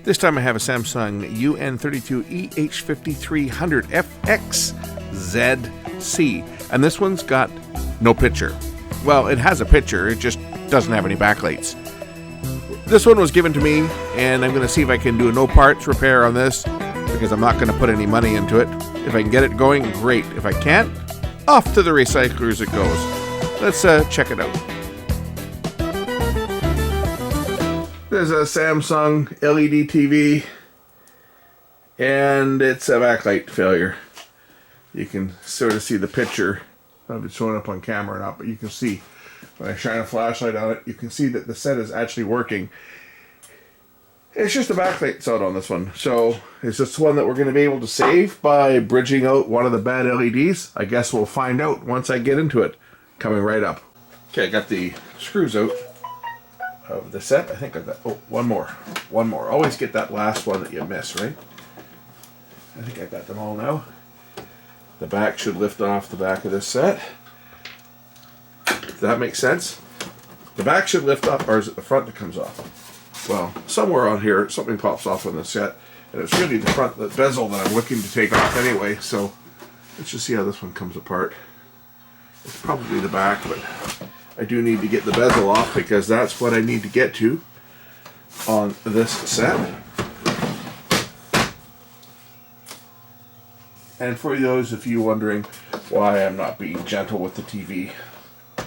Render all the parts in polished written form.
This time I have a Samsung UN32EH5300 FXZC, and this one's got no picture. Well, it has a picture, it just doesn't have any backlights. This one was given to me, and I'm going to see if I can do a no parts repair on this, because I'm not going to put any money into it. If I can get it going, great. If I can't, off to the recyclers it goes. Let's check it out. There's a Samsung LED TV, and it's a backlight failure. You can sort of see the picture. I don't know if it's showing up on camera or not, but you can see when I shine a flashlight on it, you can see that the set is actually working. It's just the backlight's out on this one. So is this one that we're going to be able to save by bridging out one of the bad LEDs? I guess we'll find out once I get into it. Coming right up. Okay, I got the screws out of the set. I think I got, oh, one more. Always get that last one that you miss, right? I think I got them all now. The back should lift off the back of this set. Does that make sense? The back should lift up, or is it the front that comes off? Well, somewhere on here, something pops off on the set, and it's really the front, the bezel that I'm looking to take off anyway, so let's just see how this one comes apart. It's probably the back, but I do need to get the bezel off because that's what I need to get to on this set. And for those of you wondering why I'm not being gentle with the TV, I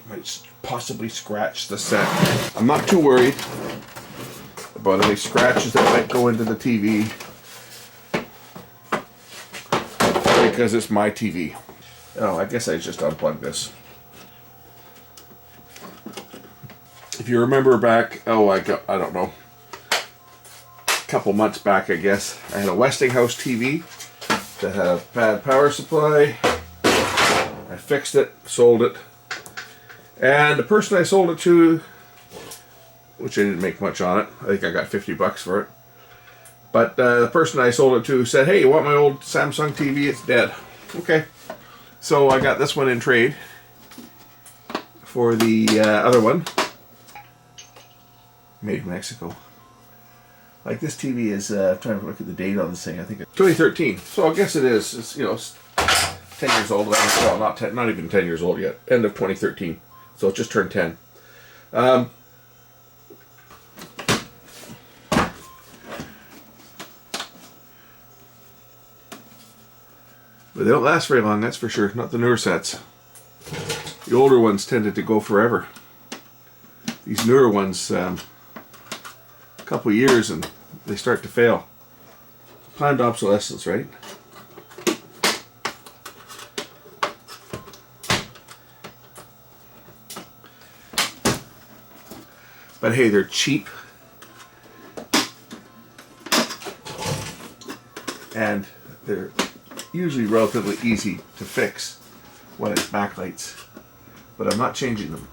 might possibly scratch the set. I'm not too worried about any scratches that might go into the TV because it's my TV. Oh, I guess I just unplugged this. If you remember back, I don't know, a couple months back, I guess, I had a Westinghouse TV that had a bad power supply. I fixed it, sold it, and the person I sold it to, which I didn't make much on it, I think I got 50 bucks for it, but the person I sold it to said, hey, you want my old Samsung TV? It's dead. Okay. So I got this one in trade for the other one. Made in Mexico. Like this TV is, I'm trying to look at the date on this thing, I think it's 2013. So I guess it is, it's, you know, it's 10 years old. Well, not even 10 years old yet. End of 2013. So it just turned 10. But they don't last very long, that's for sure. Not the newer sets. The older ones tended to go forever. These newer ones, a couple of years and they start to fail. Planned obsolescence, right? But hey, they're cheap. And they're usually relatively easy to fix when it's backlights. But I'm not changing them.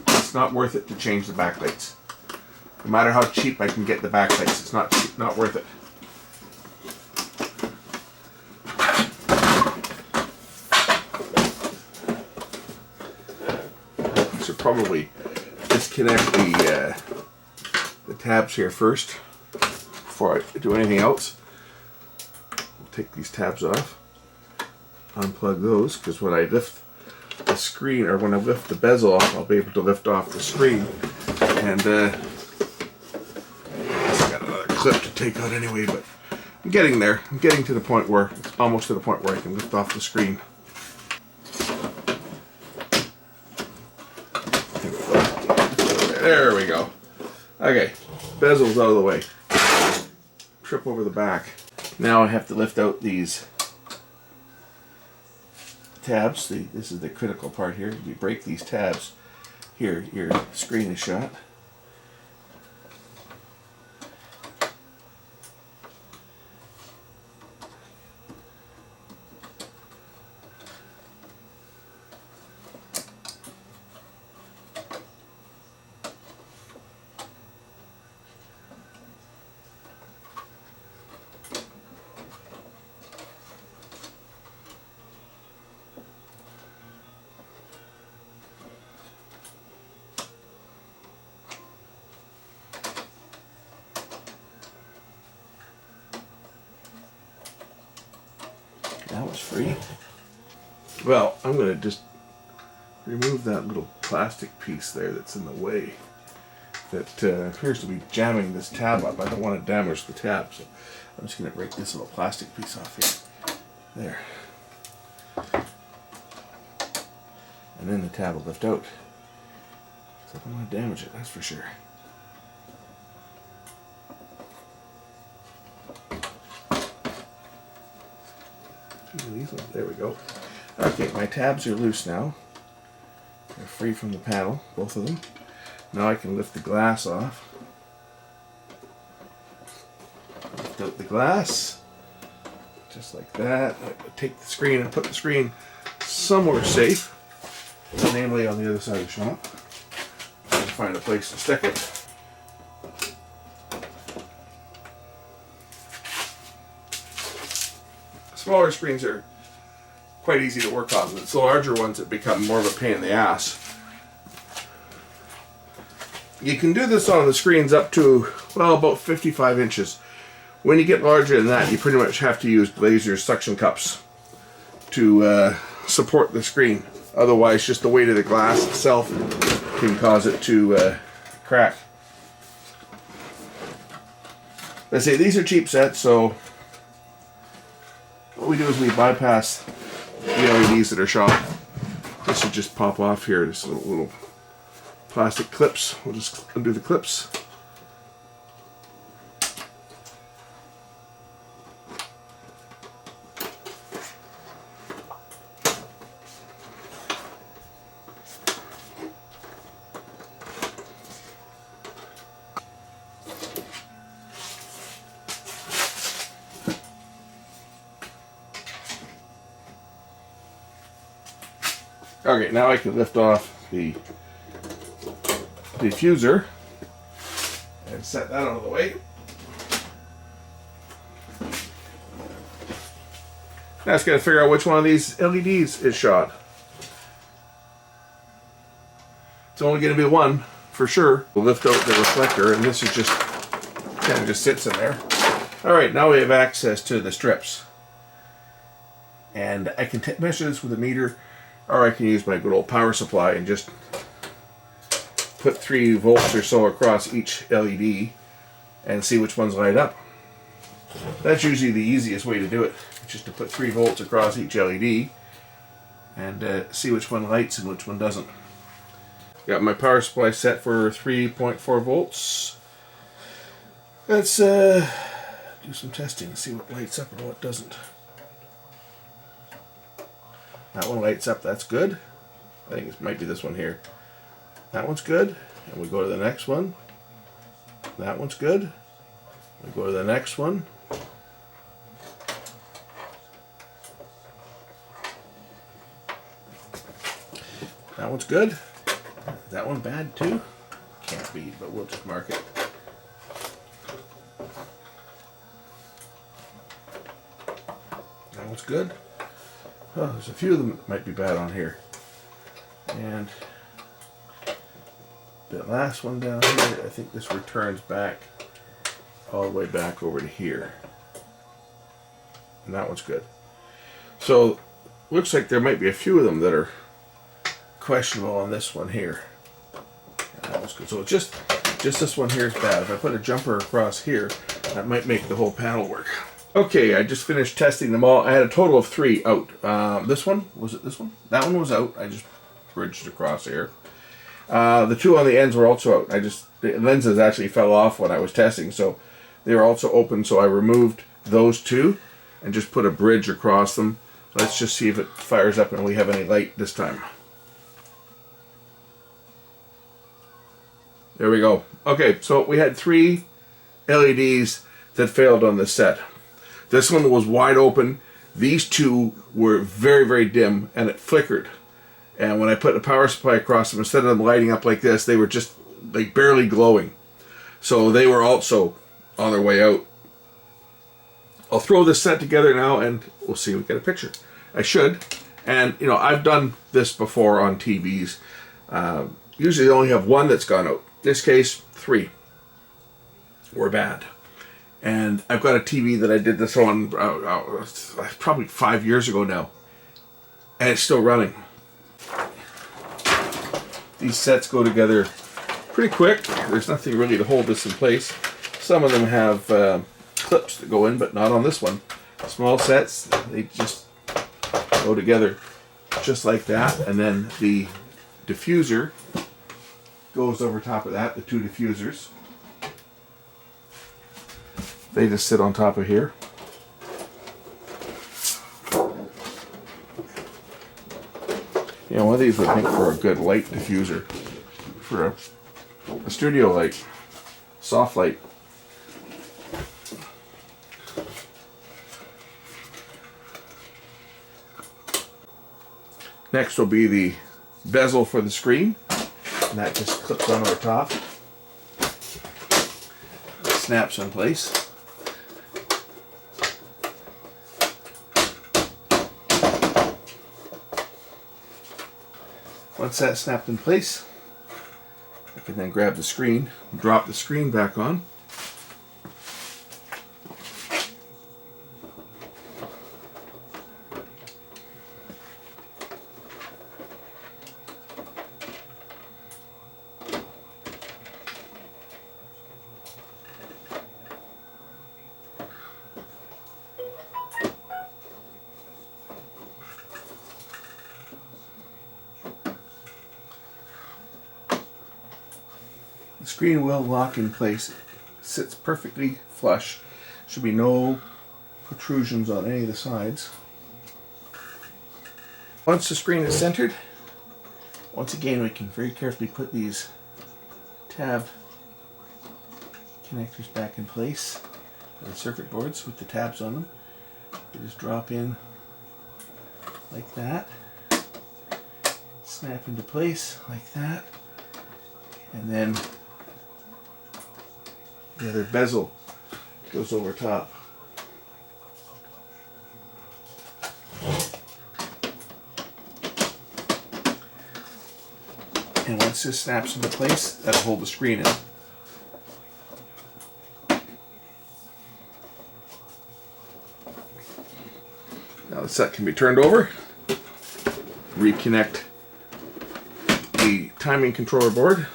It's not worth it to change the backlights. No matter how cheap I can get the backlights, it's not worth it. I should probably disconnect the tabs here first before I do anything else. We'll take these tabs off, unplug those, because when I lift the screen, or when I lift the bezel off, I'll be able to lift off the screen. And I got another clip to take out anyway, but I'm getting there. I'm getting to the point where, it's almost to the point where I can lift off the screen. There we go. Okay, bezel's out of the way. Trip over the back. Now I have to lift out these tabs. This is the critical part here. If you break these tabs, here your screen is shot. that was free. Well, I'm going to just remove that little plastic piece there that's in the way. That appears to be jamming this tab up. I don't want to damage the tab, so I'm just going to break this little plastic piece off here. There. And then the tab will lift out. So I don't want to damage it, that's for sure. There we go. Okay, my tabs are loose now. They're free from the panel, both of them. Now I can lift the glass off. Lift out the glass, just like that. Take the screen and put the screen somewhere safe, namely on the other side of the shop. And find a place to stick it. Smaller screens are quite easy to work on. It's the larger ones that become more of a pain in the ass. You can do this on the screens up to, well, about 55 inches. When you get larger than that, you pretty much have to use laser suction cups to support the screen. Otherwise, just the weight of the glass itself can cause it to crack. Let's say these are cheap sets, so what we do is we bypass the LEDs that are shot. This should just pop off here. Just little plastic clips. We'll just undo the clips. Okay, now I can lift off the diffuser and set that out of the way. Now it's got to figure out which one of these LEDs is shot. It's only going to be one for sure. We'll lift out the reflector, and this is just kind of just sits in there. All right, now we have access to the strips, and I can measure this with a meter, or I can use my good old power supply and just put 3 volts or so across each LED and see which ones light up. That's usually the easiest way to do it, just to put 3 volts across each LED and see which one lights and which one doesn't. Got my power supply set for 3.4 volts. Let's do some testing and see what lights up and what doesn't. That one lights up, that's good. I think it might be this one here. That one's good. And we go to the next one. That one's good. We go to the next one. That one's good. That one bad too? Can't be, but we'll just mark it. That one's good. Oh, there's a few of them that might be bad on here. And the last one down here, I think this returns back all the way back over to here. And that one's good. So, looks like there might be a few of them that are questionable on this one here. And that one's good. So just this one here is bad. If I put a jumper across here, that might make the whole panel work. Okay, I just finished testing them all. I had a total of 3 out. This one, was it this one? That one was out. I just bridged across here. The 2 on the ends were also out. The lenses actually fell off when I was testing, so they were also open, so I removed those 2 and just put a bridge across them. Let's just see if it fires up and we have any light this time. There we go. Okay, so we had 3 LEDs that failed on this set. This one was wide open. These 2 were very, very dim, and it flickered. And when I put the power supply across them, instead of them lighting up like this, they were just like barely glowing. So they were also on their way out. I'll throw this set together now and we'll see if we get a picture. I should. And, you know, I've done this before on TVs. Usually they only have 1 that's gone out. In this case, 3 were bad. And I've got a TV that I did this on probably 5 years ago now, and it's still running. These sets go together pretty quick. There's nothing really to hold this in place. Some of them have clips that go in, but not on this one. Small sets, they just go together just like that, and then the diffuser goes over top of that, the two diffusers. They just sit on top of here. You know, one of these would make for a good light diffuser. For a studio light, soft light. Next will be the bezel for the screen. And that just clips on over top. Snaps in place. Once that's snapped in place, I can then grab the screen, drop the screen back on. The screen will lock in place. It sits perfectly flush. Should be no protrusions on any of the sides. Once the screen is centered, once again we can very carefully put these tab connectors back in place. The circuit boards with the tabs on them. You just drop in like that. Snap into place like that. And then the other bezel goes over top. And once this snaps into place, that'll hold the screen in. Now the set can be turned over. Reconnect the timing controller board.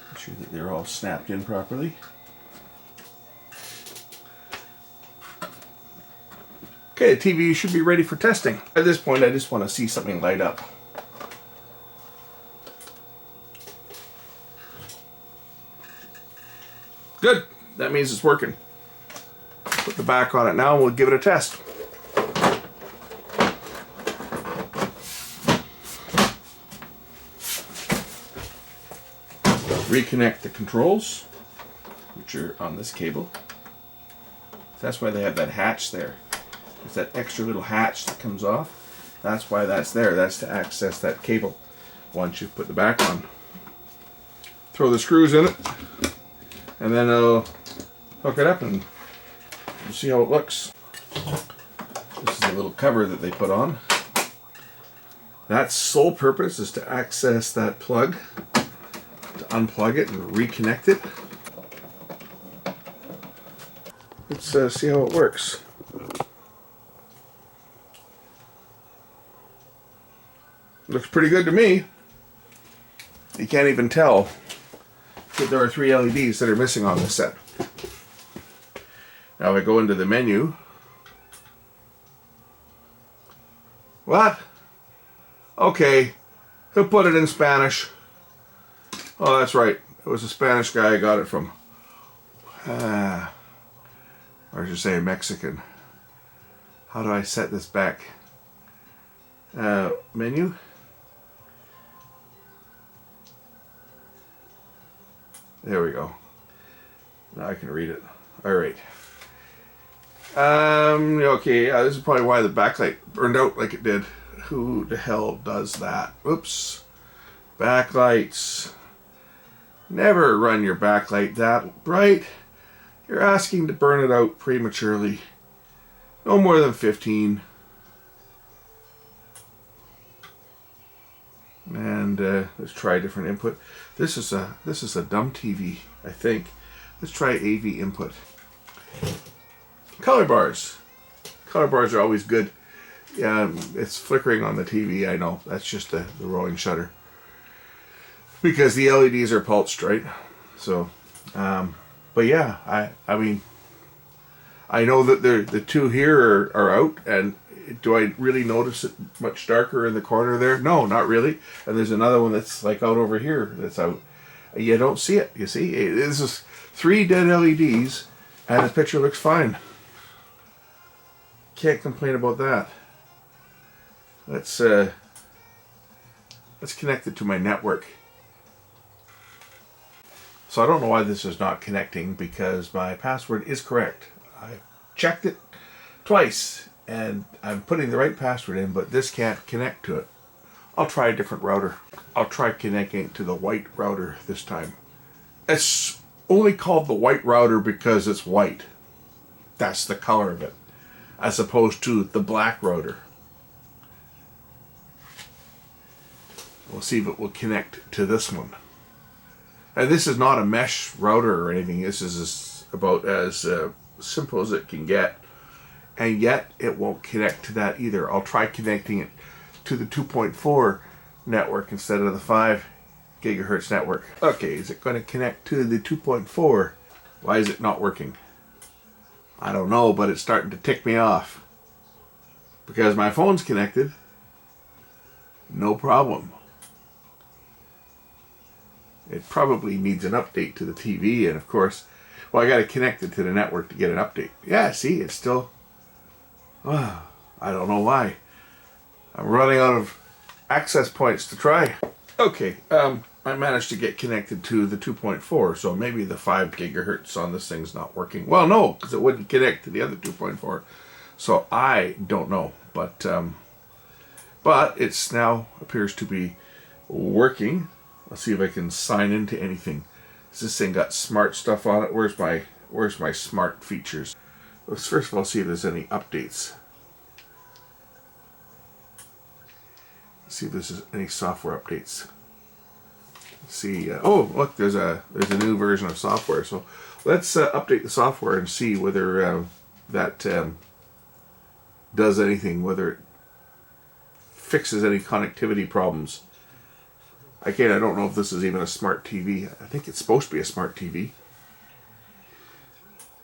Make sure that they're all snapped in properly. Okay, the TV should be ready for testing. At this point, I just want to see something light up. Good, that means it's working. Put the back on it now and we'll give it a test. Reconnect the controls, which are on this cable. That's why they have that hatch there. There's that extra little hatch that comes off. That's why that's there. That's to access that cable once you put the back on. Throw the screws in it, and then I'll hook it up and you'll see how it looks. This is a little cover that they put on. That's sole purpose is to access that plug, to unplug it and reconnect it. Let's see how it works. Looks pretty good to me. You can't even tell that there are 3 LEDs that are missing on this set. Now I go into the menu. What? Okay, who put it in Spanish? Oh, that's right. It was a Spanish guy I got it from. Or I should say Mexican. How do I set this back? Menu. There we go. Now I can read it. All right. Okay, this is probably why the backlight burned out like it did. Who the hell does that? Oops. Backlights. Never run your backlight that bright. You're asking to burn it out prematurely. No more than 15. And let's try a different input. This is a dumb TV, I think. Let's try AV input. Color bars. Color bars are always good. It's flickering on the TV, I know. That's just the rolling shutter. Because the LEDs are pulsed, right? So, but yeah, I mean, I know that the two here are out, and do I really notice it much darker in the corner there? No, not really. And there's another one that's like out over here that's out. You don't see it, you see? This is 3 dead LEDs, and the picture looks fine. Can't complain about that. Let's connect it to my network. So I don't know why this is not connecting, because my password is correct. I checked it twice and I'm putting the right password in, but this can't connect to it. I'll try a different router. I'll try connecting it to the white router this time. It's only called the white router because it's white. That's the color of it, as opposed to the black router. We'll see if it will connect to this one. And this is not a mesh router or anything. This is about as simple as it can get. And yet it won't connect to that either. I'll try connecting it to the 2.4 network instead of the 5 gigahertz network. Okay, is it going to connect to the 2.4? Why is it not working? I don't know, but it's starting to tick me off. Because my phone's connected. No problem. It probably needs an update to the TV, and of course, well, I got to connect it to the network to get an update. Yeah, see, it's still, I don't know why. I'm running out of access points to try. Okay, I managed to get connected to the 2.4, so maybe the 5 gigahertz on this thing's not working. Well, no, because it wouldn't connect to the other 2.4. So I don't know, but it's now appears to be working. Let's see if I can sign into anything. Has this thing got smart stuff on it? Where's my smart features? Let's first of all see if there's any updates. Let's see if there's any software updates. Let's see. Oh, look, there's a new version of software. So let's update the software and see whether that does anything, whether it fixes any connectivity problems. Again, I don't know if this is even a smart TV. I think it's supposed to be a smart TV.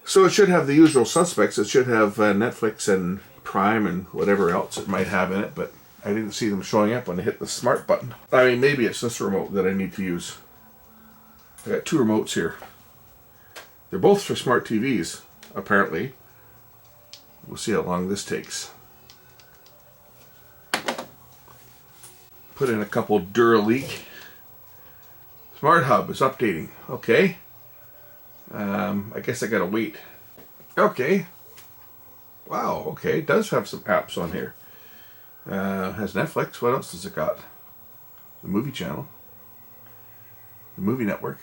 So it should have the usual suspects. It should have Netflix and Prime and whatever else it might have in it, but I didn't see them showing up when I hit the smart button. I mean, maybe it's this remote that I need to use. I got 2 remotes here. They're both for smart TVs, apparently. We'll see how long this takes. Put in a couple Duraleak. Smart Hub is updating. Okay. I guess I gotta wait. Okay. Wow, okay. It does have some apps on here. Has Netflix. What else has it got? The movie channel. The movie network.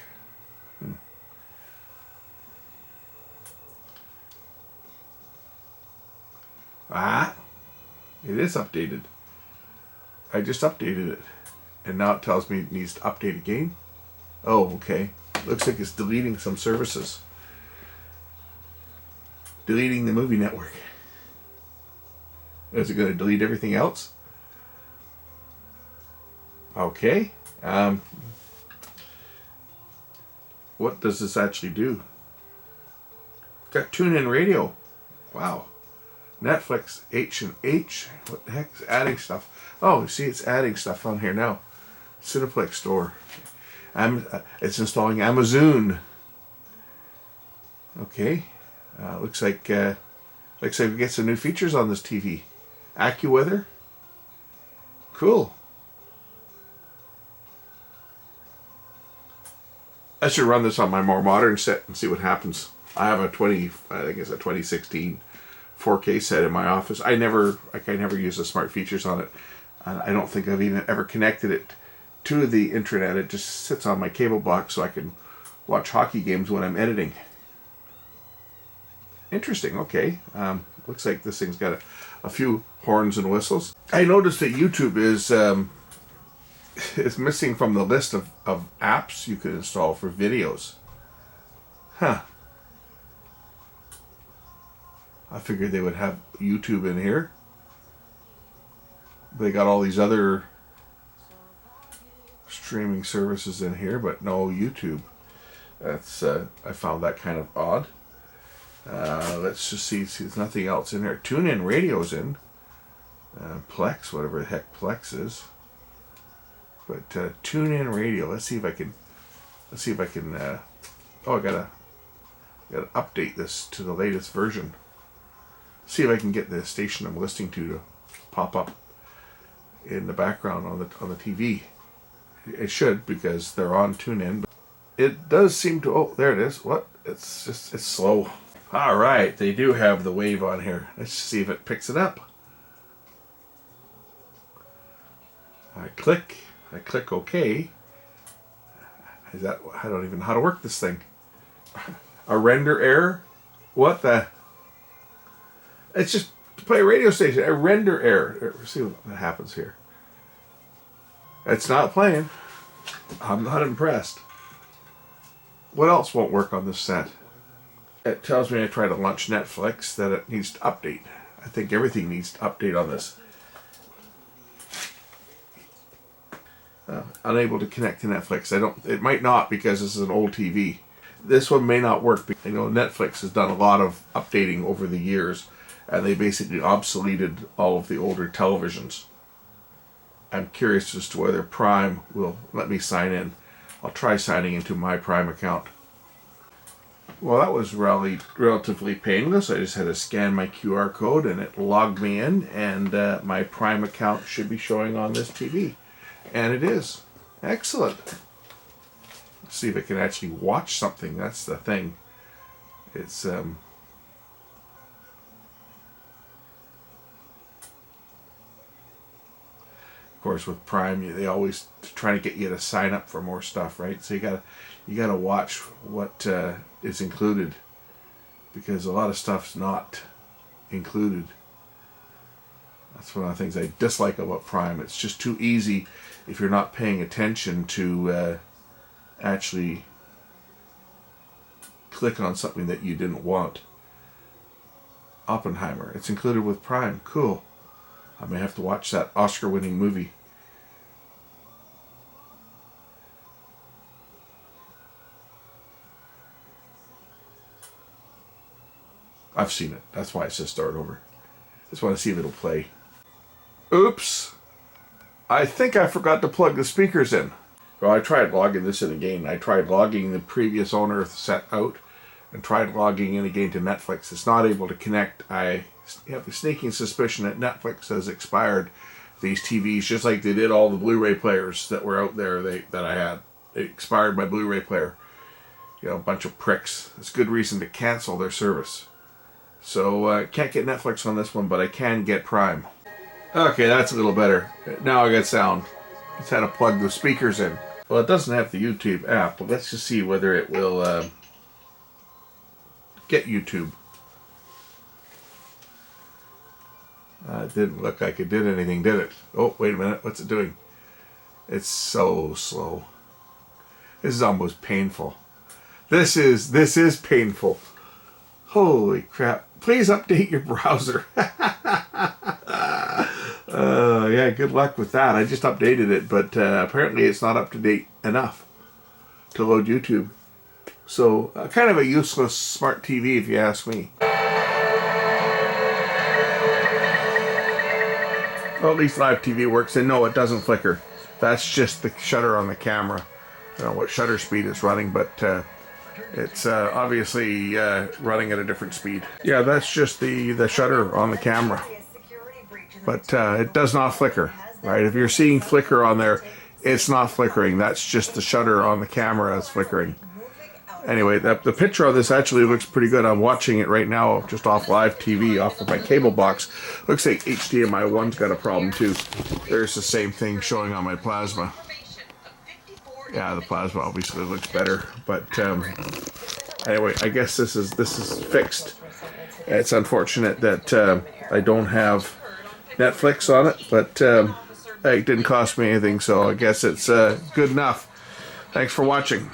Ah! It is updated. I just updated it. And now it tells me it needs to update again. Oh, okay. Looks like it's deleting some services. Deleting the movie network. Is it going to delete everything else? Okay. What does this actually do? Got TuneIn Radio. Wow. Netflix H&H. What the heck is adding stuff? Oh, see, it's adding stuff on here now. Cineplex Store. It's installing Amazon. Okay. Looks like we get some new features on this TV. AccuWeather. Cool. I should run this on my more modern set and see what happens. I have I think it's a 2016 4K set in my office. I never use the smart features on it. I don't think I've even ever connected it to the intranet. It just sits on my cable box so I can watch hockey games when I'm editing. Interesting. Okay. Looks like this thing's got a few horns and whistles. I noticed that YouTube is It's missing from the list of apps you could install for videos. Huh. I figured they would have YouTube in here. They got all these other streaming services in here, but no YouTube. That's I found that kind of odd. Let's just see there's nothing else in there. TuneIn Radio's in. Plex, whatever the heck Plex is. But TuneIn Radio. Let's see if I can. Oh, I gotta update this to the latest version. See if I can get the station I'm listening to pop up in the background on the TV. It should, because they're on TuneIn. But it does seem to. Oh, there it is. What? It's slow. All right, they do have the wave on here. Let's see if it picks it up. I click OK. I don't even know how to work this thing. A render error? What the? It's just to play a radio station. A render error. Let's see what happens here. It's not playing. I'm not impressed. What else won't work on this set? It tells me I try to launch Netflix that it needs to update. I think everything needs to update on this. Unable to connect to Netflix. It might not, because this is an old TV. This one may not work because, you know, Netflix has done a lot of updating over the years, and they basically obsoleted all of the older televisions. I'm curious as to whether Prime will let me sign in. I'll try signing into my Prime account. Well, that was relatively painless. I just had to scan my QR code and it logged me in, and my Prime account should be showing on this TV. And it is. Excellent. Let's see if I can actually watch something. That's the thing. It's of course, with Prime, they always try to get you to sign up for more stuff, right? So you gotta watch what is included, because a lot of stuff's not included. That's one of the things I dislike about Prime. It's just too easy if you're not paying attention to actually click on something that you didn't want. Oppenheimer. It's included with Prime. Cool. I may have to watch that Oscar-winning movie. I've seen it. That's why it says start over. Just want to see if it'll play. Oops. I think I forgot to plug the speakers in. Well, I tried logging this in again. I tried logging the previous owner set out and tried logging in again to Netflix. It's not able to connect. I have a sneaking suspicion that Netflix has expired these TVs, just like they did all the Blu-ray players that were out there that I had. They expired my Blu-ray player. You know, a bunch of pricks. It's good reason to cancel their service. So can't get Netflix on this one, but I can get Prime. Okay, that's a little better. Now I got sound. Just had to plug the speakers in. Well, it doesn't have the YouTube app, but let's just see whether it will get YouTube. It didn't look like it did anything, did it? Oh, wait a minute. What's it doing? It's so slow. This is almost painful. This is painful. Holy crap. Please update your browser. Yeah, good luck with that. I just updated it, but apparently it's not up to date enough to load YouTube. So, kind of a useless smart TV, if you ask me. Well, at least live TV works, and no, it doesn't flicker. That's just the shutter on the camera. I don't know what shutter speed it's running, but it's obviously running at a different speed. Yeah, that's just the shutter on the camera. But it does not flicker, right? If you're seeing flicker on there, it's not flickering. That's just the shutter on the camera that's flickering. Anyway, the picture of this actually looks pretty good. I'm watching it right now just off live TV, off of my cable box. Looks like HDMI 1's got a problem too. There's the same thing showing on my plasma. Yeah, the plasma obviously looks better, but anyway, I guess this is fixed. It's unfortunate that I don't have Netflix on it, but It didn't cost me anything, so I guess it's good enough. Thanks for watching.